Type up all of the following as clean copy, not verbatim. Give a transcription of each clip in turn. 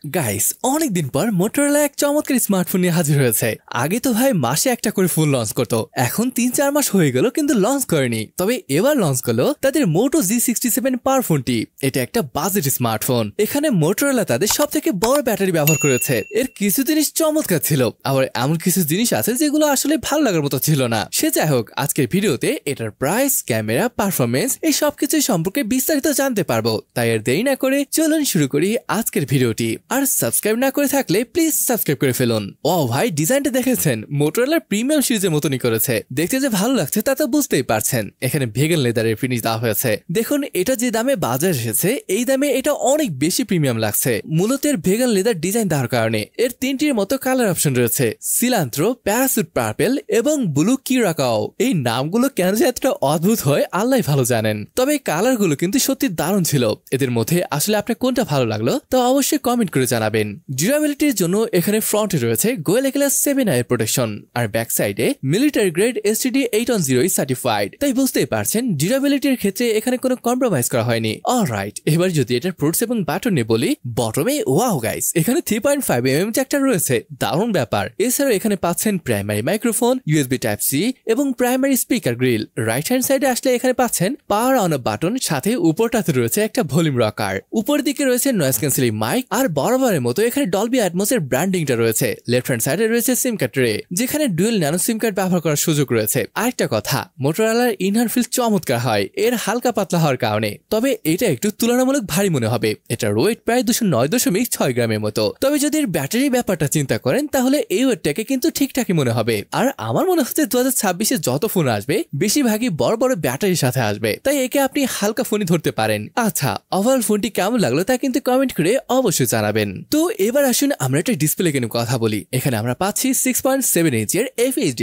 Guys অনেক দিন পর মোটরোলা এক চমৎকার স্মার্টফোন নিয়ে হাজির হয়েছে। আগে তো ভাই মাসে একটা করে ফোন লঞ্চ করতো, এখন 3-4 মাস হয়ে গেল কিন্তু লঞ্চ করেনি। তবে এবার লঞ্চ করলো তাদের মোটো G67 পাওয়ার ফোনটি। এটা একটা বাজেট স্মার্টফোন। এখানে মোটরোলা তাদের সব থেকে বড় ব্যাটারি ব্যবহার করেছে। এর কিছু জিনিস চমৎকার ছিল, আবার এমন কিছু জিনিস আছে যেগুলো আসলে ভালো লাগার মতো ছিল না। সে যাই হোক, আজকের ভিডিওতে এটার প্রাইস, ক্যামেরা, পারফরমেন্স এই সবকিছু সম্পর্কে বিস্তারিত জানতে পারবো। তাই আর দেরি না করে চলুন শুরু করি আজকের ভিডিওটি। আর সাবস্ক্রাইব না করে থাকলে প্লিজ সাবস্ক্রাইব করে ফেলুন। ও ভাই, ডিজাইনটা দেখেছেন? মোটরোলার প্রিমিয়াম সিরিজের মতনই করেছে। দেখতে যে ভালো লাগছে তা তো বুঝতেই পারছেন। এখানে ভেগান লেদারের ফিনিশ দেওয়া হয়েছে। দেখুন, এটা যে দামে বাজারে এসেছে এই দামে এটা অনেক বেশি প্রিমিয়াম লাগছে। মূলত এর ভেগান লেদার ডিজাইন দেওয়ার কারণে এর তিনটির মতো কালার অপশন রয়েছে: সিলান্ত্রো, প্যারাসুট পার্পেল এবং ব্লু কিরাকাও। এই নামগুলো কেন যে এতটা অদ্ভুত হয় আল্লাহ ভালো জানেন। তবে এই কালারগুলো কিন্তু সত্যি দারুণ ছিল। এদের মধ্যে আসলে আপনার কোনটা ভালো লাগলো তা অবশ্যই কমেন্ট করে জানাবেন। ডিউরেবিলিটির জন্য এখানে ফ্রন্টে রয়েছে গোয়েলা গ্লাস 7 আই প্রোটেকশন, আর ব্যাক সাইডে মিলিটারি গ্রেড STD 810 সার্টিফাইড। তাই বুঝতেই পারছেন ডিউরেবিলিটির ক্ষেত্রে এখানে কোনো কম্প্রোমাইজ করা হয়নি। অলরাইট, এবার যদি এটার প্রোটস এবং বাটন নিয়ে বলি, বটমে ওয়াও গাইস, এখানে 3.5mm জ্যাকটা রয়েছে, দারুণ ব্যাপার। এছাড়াও এখানে পাচ্ছেন প্রাইমারি মাইক্রোফোন, USB Type-C এবং primary speaker grill. Right hand সাইডে আসলে এখানে পাচ্ছেন পাওয়ার অন অফ বাটন, সাথে উপরটাতে রয়েছে একটা ভলিউম রকার। উপর দিকে রয়েছে নয়েজ ক্যান্সেলিং মাইক, আর বরাবরের মতো এখানে ডলবি অ্যাটমস এর ব্র্যান্ডিংটা রয়েছে। লেফট হ্যান্ড সাইডে রয়েছে সিম কার্ড ট্রে, যেখানে ডুয়েল ন্যানো সিম কার্ড ব্যবহার করার সুযোগ রয়েছে। আরেকটা কথা, মোটরোলার ইনহার ফিল চমৎকার হয় এর হালকা পাতলা হওয়ার কারণে। তবে এটা একটু তুলনামূলক ভারী মনে হবে। এটার ওয়েট প্রায় 209.6 গ্রামের মতো। তবে যদি এর ব্যাটারি ব্যাপারটা চিন্তা করেন তাহলে এই ওয়েটটাকে কিন্তু ঠিকঠাকই মনে হবে। আর আমার মনে হচ্ছে 2026-এ যত ফোন আসবে বেশিরভাগই বড় বড় ব্যাটারির সাথে আসবে, তাই একে আপনি হালকা ফোনই ধরতে পারেন। আচ্ছা, ওভারঅল ফোনটি কেমন লাগলো তা কিন্তু কমেন্ট করে অবশ্যই জানাবেন। তো এবার আসুন আমরা একটা ডিসপ্লে কেন কথা বলি। এখানে আমরা পাচ্ছি 6.7 ইঞ্চের FHD+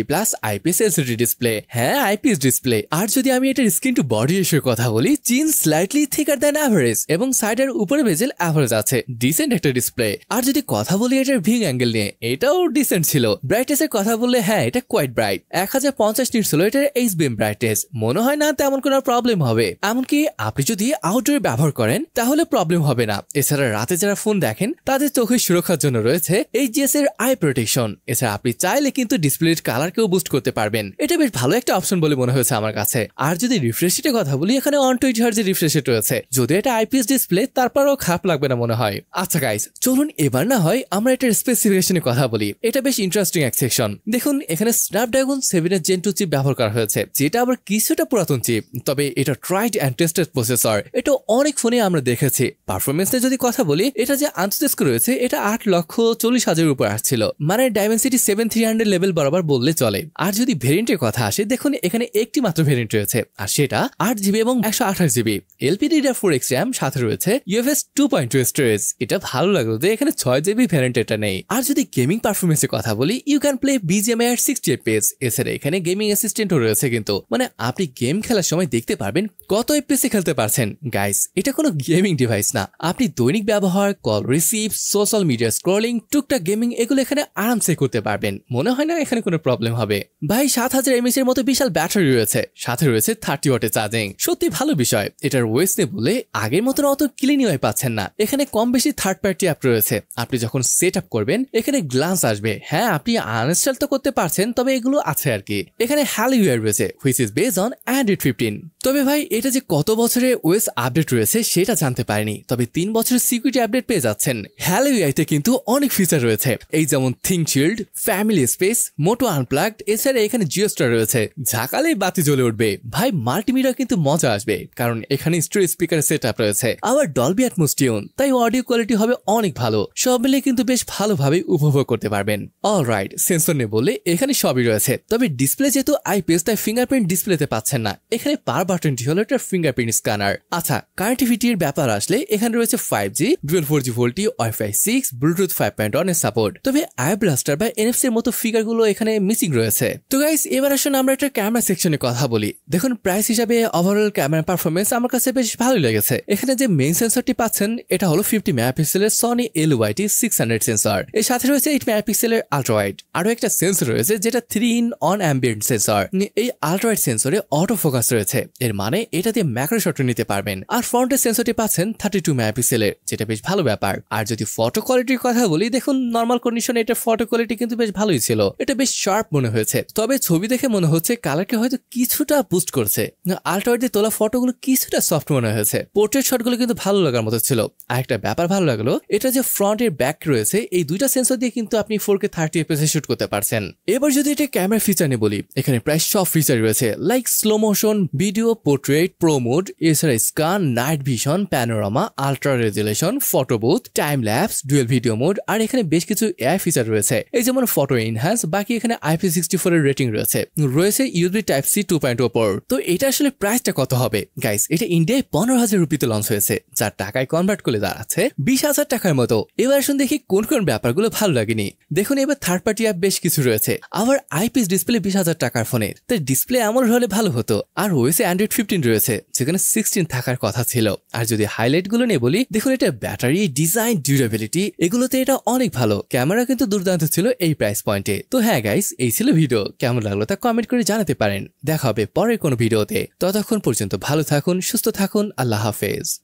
IPS LCD ডিসপ্লে। হ্যাঁ, IPS ডিসপ্লে। আর যদি আমি এটার স্ক্রিন টু বডি রেশিওর কথা বলি, চিন স্লাইটলি থিকার দ্যান অ্যাভারেজ এবং সাইডের উপরে বেজেল অ্যাভারেজ আছে। ডিসেন্ট একটা ডিসপ্লে। আর যদি কথা বলি এটার ভিং অ্যাঙ্গেল নিয়ে, এটাও ডিসেন্ট ছিল। ব্রাইটনেসের কথা বললে হ্যাঁ, এটা কোয়াইট ব্রাইট। 1050 নিটস ছিল এটার HBM ব্রাইটনেস। মনে হয় না তেমন কোনো প্রবলেম হবে। এমনকি আপনি যদি আউটডোরে ব্যবহার করেন তাহলে প্রবলেম হবে না। এছাড়া রাতে যারা ফোন দেখেন তাদের চোখের সুরক্ষার জন্য রয়েছে HGS এর আই প্রোটেকশন। এছাড়া আপনি চাইলে কিন্তু ডিসপ্লের কালারকেও বুস্ট করতে পারবেন। এটা বেশ ভালো একটা অপশন বলে মনে হয়েছে আমার কাছে। আর যদি রিফ্রেশ রেটের কথা বলি, এখানে 120 হার্টজের রিফ্রেশ রেট রয়েছে। যদি এটা IPS ডিসপ্লে তারপরও খারাপ লাগবে না মনে হয়। আচ্ছা গাইস, চলুন এবার না হয় আমরা এটার স্পেসিফিকেশনের কথা বলি। এটা বেশ ইন্টারেস্টিং এক সেকশন। দেখুন, এখানে স্ন্যাপড্রাগন 7 Gen 2 চিপ ব্যবহার করা হয়েছে, যেটা আবার কিছুটা পুরাতন চিপ। তবে এটা ট্রাইড অ্যান্ড টেস্টেড প্রসেসর। এটা অনেক ফোনে আমরা দেখেছি। পারফরমেন্সে যদি কথা বলি, এটা যে আন্তঃস্ক রয়েছে এটা 8,40,000 উপর আসছিল, মানে ডাইমেনসিটি 7300 লেভেল বরাবর বললে চলে। আর যদি ভেরিয়েন্টের কথা আসে, দেখুন এখানে একটি মাত্র ভেরিয়েন্ট রয়েছে, আর সেটা 8GB এবং 128GB LPDDR4X RAM, সাথে রয়েছে UFS 2.2 স্টোরেজ। এটা ভালো লাগলো যে এখানে 6GB ভেরিয়েন্ট এটা নেই। আর যদি গেমিং পারফরমেন্সের কথা বলি, you can play BGMI at 60 FPS। এছাড়া এখানে গেমিং অ্যাসিস্ট্যান্টও রয়েছে, কিন্তু মানে আপনি গেম খেলার সময় দেখতে পারবেন কত FPS খেলতে পারছেন। গাইস, এটা কোনো গেমিং ডিভাইস না। আপনি দৈনিক ব্যবহার, call receive, social media scrolling, টুকটাক গেমিং এগুলো এখানে আরামসে করতে পারবেন। মনে হয় না এখানে কোনো প্রবলেম হবে। ভাই, 7000 mAh এর মতো বিশাল ব্যাটারি রয়েছে, সাথে রয়েছে 30 ওয়াটের চার্জিং। সত্যি ভালো বিষয়। এটার ওয়েস নিয়ে বলে আগের মতন অত ক্লিন UI পাচ্ছেন না। এখানে কম বেশি থার্ড পার্টি অ্যাপ রয়েছে। আপনি যখন সেট আপ করবেন এখানে গ্লান্স আসবে। হ্যাঁ, আপনি আনইনস্টল তো করতে পারছেন, তবে এগুলো আছে আর কি। এখানে হ্যালো UI রয়েছে, which is based on Android 15। তবে ভাই, এটা যে কত বছরের OS আপডেট রয়েছে সেটা জানতে পারিনি। তবে 3 বছরের সিকিউরিটি আপডেট পেয়ে যাচ্ছেন। হ্যালো UIতে কিন্তু অনেক ফিচার রয়েছে, এই যেমন থিং শিল্ড, ফ্যামিলি স্পেস, মোটো আনপ্লাগড। এছাড়া এখানে জিওস্টার রয়েছে, ঝাঁকালেই বাতি জ্বলে উঠবে। ভাই, মাল্টিমিডিয়া কিন্তু মজা আসবে, কারণ এখানে স্টোরেজ স্পিকার সেট আপ রয়েছে, আবার ডলবি অ্যাটমস টিউন। তাই অডিও কোয়ালিটি হবে অনেক ভালো। সব মিলে কিন্তু বেশ ভালোভাবে উপভোগ করতে পারবেন। অলরাইট, সেন্সর নিয়ে বললে এখানে সবই রয়েছে। তবে ডিসপ্লে যেহেতু IPS, তাই ফিঙ্গারপ্রিন্ট ডিসপ্লেতে পাচ্ছেন না। এখানে পার বাটনটি হলো একটা ফিঙ্গারপ্রিন্ট স্ক্যানার। আচ্ছা, কানেক্টিভিটির ব্যাপার আসলে এখানে রয়েছে 5G, dual 4G VoLTE, Wi-Fi 6, Bluetooth 5.1 এর সাপোর্ট। তবে আই ব্লাস্টার বা NFC এর মতো ফিগারগুলো এখানে মিসিং রয়েছে। তো গাইস, এবার আসুন আমরা একটা ক্যামেরা সেকশনে কথা বলি। দেখুন, প্রাইস হিসাবে ওভারঅল ক্যামেরা পারফরমেন্স আমার কাছে বেশ ভালোই লেগেছে। এখানে যে মেইন সেন্সরটি পাচ্ছেন এটা হলো 50 মেগাপিক্সেলের Sony LYT 600 সেন্সর। এর সাথে রয়েছে 8 মেগাপিক্সেলের আল্ট্রা ওয়াইড। আরো একটা সেন্সর রয়েছে যেটা 3-in-1 অ্যাম্বিয়েন্ট সেন্সর। এই আল্ট্রা ওয়াইড সেন্সরে অটো ফোকাস রয়েছে, এর মানে এটা দিয়ে ম্যাক্রো শট নিতে পারবেন। আর ফ্রন্টের সেন্সরটি পাচ্ছেন 32 মেগাপিক্সেলের, যেটা বেশ ভালো ব্যাপার। আর যদি ফটো কোয়ালিটির কথা বলি, দেখুন নর্মাল কন্ডিশনে এটা ফটো কোয়ালিটি কিন্তু বেশ ভালোই ছিল, এটা বেশ শার্প মনে হয়েছে। তবে ছবি দেখে মনে হচ্ছে কালারকে হয়তো কিছুটা বুস্ট করছে। আল্ট্রা ওয়াইড দিয়ে তোলা ফটোগুলো কিছুটা সফট মনে হয়েছে। পোর্ট্রেট শটগুলো কিন্তু ভালো লাগার মতো ছিল। আর একটা ব্যাপার ভালো লাগলো, এটা যে ফ্রন্ট এর ব্যাক রয়েছে, এই দুইটা সেন্সর দিয়ে কিন্তু আপনি 4K 30 FPS এ শুট করতে পারছেন। এবার যদি এটা ক্যামেরা ফিচার নিয়ে বলি, এখানে প্রায় সব ফিচার রয়েছে, like slow motion, video, portrait, pro mode, এছাড়া scan, night vision, panorama, ultra resolution, photo booth, time lapse, dual video mode, আর এখানে বেশ কিছু এআই ফিচার রয়েছে, এই যেমন ফটো এনহ্যান্স। বাকি এখানে IP64 এর রেটিং রয়েছে USB Type-C 2.0 পোর্ট। তো এটা আসলে প্রাইসটা কত হবে গাইস? এটা ইন্ডিয়ায় 15,000 রুপিতে লঞ্চ হয়েছে, যার টাকায় কনভার্ট করে দাঁড়াচ্ছে 20,000 টাকার মতো। এবার আসুন দেখি কোন কোন ব্যাপারগুলো ভালো লাগেনি। দেখুন এবার থার্ড পার্টি অ্যাপ বেশ কিছু রয়েছে, আবার আইপিএস ডিসপ্লে 20,000 টাকার ফোনে, তাই ডিসপ্লে এমন হলে ভালো হতো। আর ওএসে Android 15 রয়েছে, যেখানে 16 থাকার কথা ছিল। আর যদি হাইলাইট গুলো নিয়ে বলি, দেখুন এটা ব্যাটারি, ডিজাইন, ডিউরেবিলিটি, এগুলোতে এটা অনেক ভালো। ক্যামেরা কিন্তু দুর্দান্ত ছিল এই প্রাইস পয়েন্টে। তো হ্যাঁ গাইস, এই ছিল ভিডিও। কেমন লাগলো তা কমেন্ট করে জানাতে পারেন। দেখা হবে পরের কোনো ভিডিওতে। ততক্ষণ পর্যন্ত ভালো থাকুন, সুস্থ থাকুন। আল্লাহ হাফেজ।